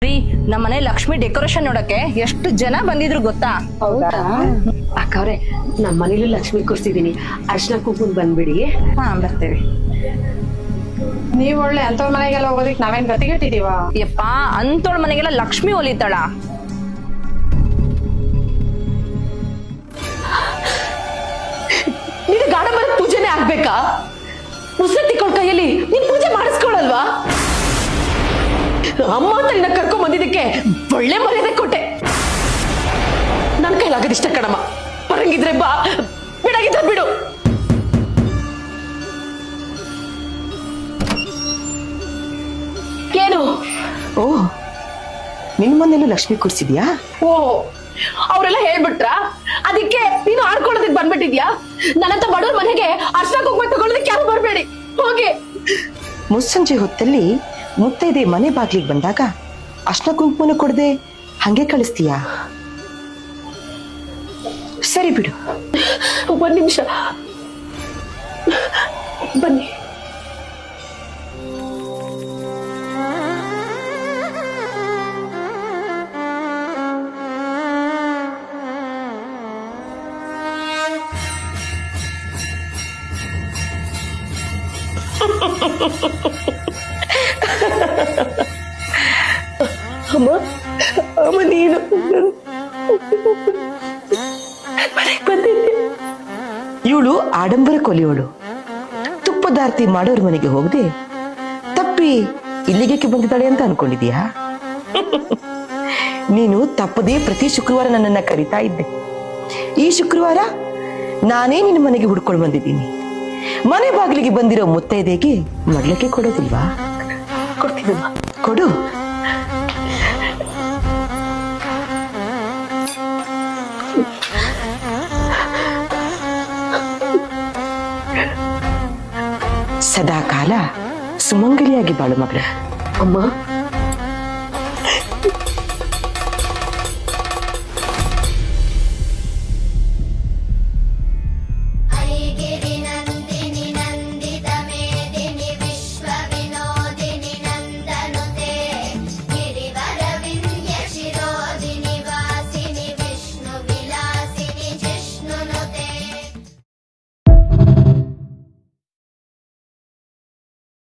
ರೀ ನಮ್ಮನೆ ಲಕ್ಷ್ಮಿ ಡೆಕೋರೇಷನ್ ನೋಡಕ್ಕೆ ಎಷ್ಟು ಜನ ಬಂದಿದ್ರು ಗೊತ್ತಾ? ಹೌದಾ ಅಕ್ಕವ್ರೆ ನಮ್ಮ ಮನೇಲಿ ಲಕ್ಷ್ಮಿ ಕೂರ್ಸಿದೀನಿ ಅರ್ಶನ ಕುಂಕುಮ ಬಂದ್ಬಿಡಿ. ಹಾ ಬರ್ತೇವೆ. ನೀವ್ ಒಳ್ಳೆ ಅಂತವ್ರ ಮನೆಗೆಲ್ಲ ಹೋಗೋದಿಕ್ ನಾವೇನ್ ಗತಿಗೆಟ್ಟಿದೀವ? ಯಪ್ಪ ಅಂತೋಳ್ ಮನೆಗೆಲ್ಲ ಲಕ್ಷ್ಮಿ ಒಲಿತಾಳ. ನೀನು ಗಾಢಮರದ ಪೂಜೆನೆ ಆಗ್ಬೇಕಾ? ಮುಸತ್ತಿಕೊಳ್ ಕೈಯಲ್ಲಿ ನೀನ್ ಪೂಜೆ ಮಾಡಿಸ್ಕೊಳಲ್ವಾ? ಅಮ್ಮ ಅಂತ ನಿನ್ನ ಕರ್ಕೊಂಡ್ ಬಂದಿದ್ದಕ್ಕೆ ಒಳ್ಳೆ ಮರ್ಯಾದೆ ಕೊಟ್ಟೆ. ನನ್ ಕೈಲಾಗದಿಷ್ಟ ಕಣಮ್ಮ. ಬರಂಗಿದ್ರೆ ಬಾ, ಬಿಡಾಗಿದ್ರೆ ಬಿಡು. ಏನು? ಓ ನಿನ್ ಮನೇಲೂ ಲಕ್ಷ್ಮಿ ಕೂರ್ಸಿದ್ಯಾ? ಓ ಅವರೆಲ್ಲ ಹೇಳ್ಬಿಟ್ರ? ಅದಕ್ಕೆ ನೀನು ಆಡ್ಕೊಳ್ಳೋದಕ್ಕೆ ಬಂದ್ಬಿಟ್ಟಿದ್ಯಾ? ನನ್ನಂತ ಬಡವ್ರ ಮನೆಗೆ ಅರ್ಶನ ಕುಂಕುಮ ತಗೊಳ್ಳೋದಕ್ಕೆ ಯಾರು ಬರ್ಬೇಡಿ, ಹೋಗಿ. ಮುಸ್ಸಂಜೆ ಹೊತ್ತಲ್ಲಿ ಮುತ್ತೈದೆ ಮನೆ ಬಾಗ್ಲಿಗೆ ಬಂದಾಗ ಅರ್ಶನ ಕುಂಕುಮನ ಕೊಡದೆ ಹಂಗೆ ಕಳಿಸ್ತೀಯಾ? ಸರಿ ಬಿಡು. ಒಂದ್ ನಿಮಿಷ ಬನ್ನಿ. ಅಮ್ಮ ಅಮ್ಮ ನೀನು ಬಂದಿದ್ದೆ. ಇವಳು ಆಡಂಬರ ಕೊಲಿಯೋಳು. ತುಪ್ಪದಾರ್ತಿ ಮಾಡೋರ್ ಮನೆಗೆ ಹೋಗದೆ ತಪ್ಪಿ ಇಲ್ಲಿಗೆ ಬಂದಿದ್ದಾಳೆ ಅಂತ ಅನ್ಕೊಂಡಿದ್ಯಾ? ನೀನು ತಪ್ಪದೇ ಪ್ರತಿ ಶುಕ್ರವಾರ ನನ್ನನ್ನ ಕರಿತಾ ಇದ್ದೆ. ಈ ಶುಕ್ರವಾರ ನಾನೇ ನಿನ್ನ ಮನೆಗೆ ಹುಡ್ಕೊಂಡು ಬಂದಿದ್ದೀನಿ. ಮನೆ ಬಾಗಿಲಿಗೆ ಬಂದಿರೋ ಮುತ್ತೈದೆಗೆ ಮಡ್ಲಕ್ಕೆ ಕೊಡೋದಿಲ್ವಾ? ಕೊಡ್ತೀನಮ್ಮ. ಕೊಡು. ಸದಾ ಕಾಲ ಸುಮಂಗಲಿಯಾಗಿ ಬಾಳು ಮಗಳೇ. ಅಮ್ಮ